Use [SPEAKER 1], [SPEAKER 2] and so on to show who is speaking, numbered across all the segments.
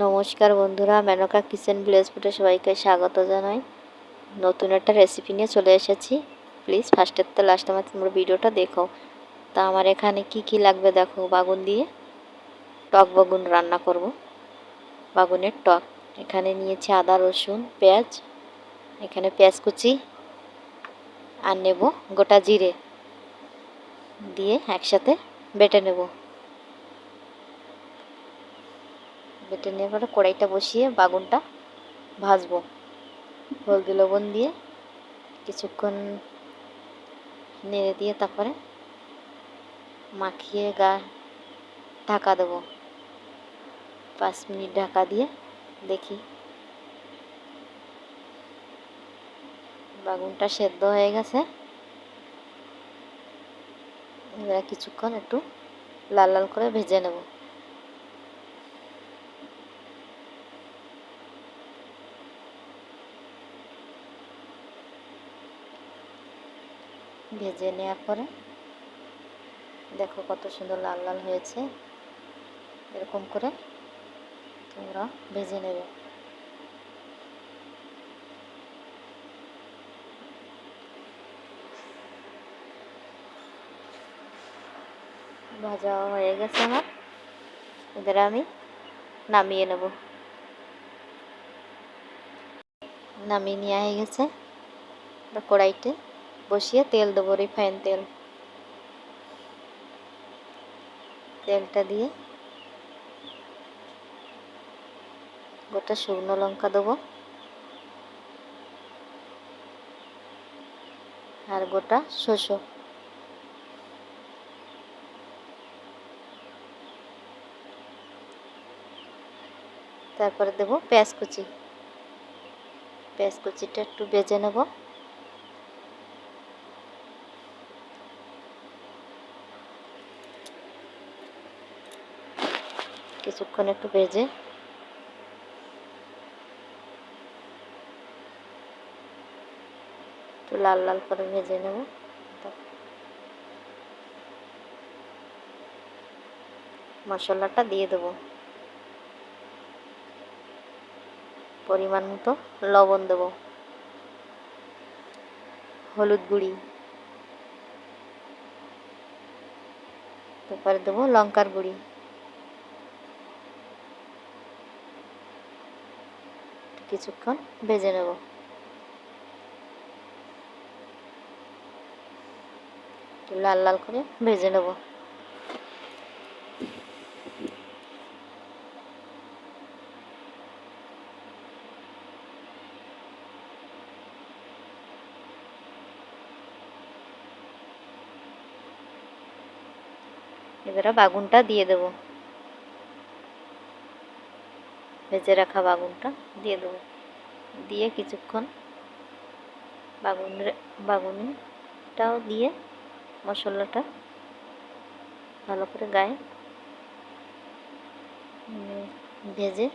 [SPEAKER 1] নমস্কার বন্ধুরা, Menaka kitchen village ফুডে সবাইকে স্বাগত জানাই। নতুন একটা রেসিপি নিয়ে চলে এসেছি। প্লিজ ফার্স্টের থেকে লাস্ট আমার তোমরা ভিডিওটা দেখো। তা আমার এখানে কি লাগবে দেখো। বাগুন দিয়ে টক বাগুন রান্না করব, বাগুনের টক। এখানে নিয়েছি আদা, রসুন, পেঁয়াজ। এখানে পেঁয়াজ কুচি আর নেব গোটা জিরে দিয়ে একসাথে বেটে নেব। বেটে নেওয়ার পরে কড়াইটা বসিয়ে বাগুনটা ভাজবো হলদি লবণ দিয়ে কিছুক্ষণ নেড়ে দিয়ে তারপরে মাখিয়ে ঢাকা দেবো। 5 মিনিট ঢাকা দিয়ে দেখি বাগুনটা সেদ্ধ হয়ে গেছে। এবার কিছুক্ষণ একটু লাল লাল করে ভেজে নেব। ভেজে নেওয়ার পরে দেখো কত সুন্দর লাল লাল হয়েছে। এরকম করে তোমরা ভেজে নেবে। ভাজা হয়ে গেছে আমার। এদের আমি নামিয়ে নেব। নামিয়ে নেওয়া হয়ে গেছে। কড়াইতে বসিয়ে তেল দেবো, রিফাইন তেল। তেলটা দিয়ে গোটা শুকনো লঙ্কা দেবো আর গোটা শসা। তারপরে দেবো পেঁয়াজ কুচি। পেঁয়াজ কুচিটা একটু ভেজে নেব। কিছুক্ষণ একটু ভেজে একটু লাল লাল করে ভেজে নেব। মশলাটা দিয়ে দেবো। পরিমাণ মতো লবণ দেবো, হলুদ গুঁড়ি, তারপরে দেবো লঙ্কার গুঁড়ি। কিছুক্ষণ ভেজে নেব। লাল লাল করে ভেজে নেব। এবারে বাগুনটা দিয়ে দেবো। ভেজে রাখা বাগুনটা দিয়ে দেবো। দিয়ে কিছুক্ষণ বাগুনটাও দিয়ে মশলাটা ভালো করে গায়ে ভেজে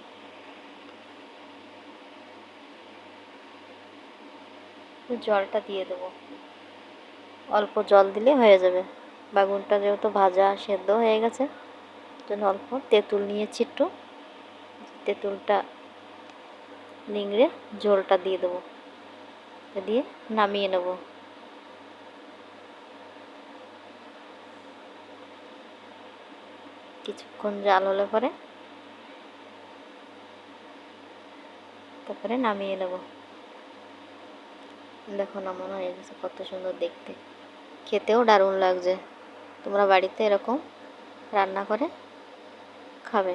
[SPEAKER 1] জলটা দিয়ে দেবো। অল্প জল দিলে হয়ে যাবে। বাগুনটা যেহেতু ভাজা সেদ্ধ হয়ে গেছে, জন্য অল্প তেঁতুল নিয়েছি একটু। তেঁতুলটা নিংড়ে ঝোলটা দিয়ে দেবো, দিয়ে নামিয়ে নেব। কিছুক্ষণ জাল হলে পরে তারপরে নামিয়ে নেব। দেখো নামানো হয়ে গেছে, কত সুন্দর দেখতে, খেতেও দারুণ লাগছে। তোমরা বাড়িতে এরকম রান্না করে খাবে।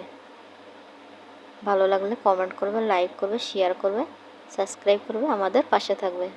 [SPEAKER 1] ভালো লাগলে কমেন্ট করবে, লাইক করবে, শেয়ার করবে, সাবস্ক্রাইব করবে, আমাদের পাশে থাকবে।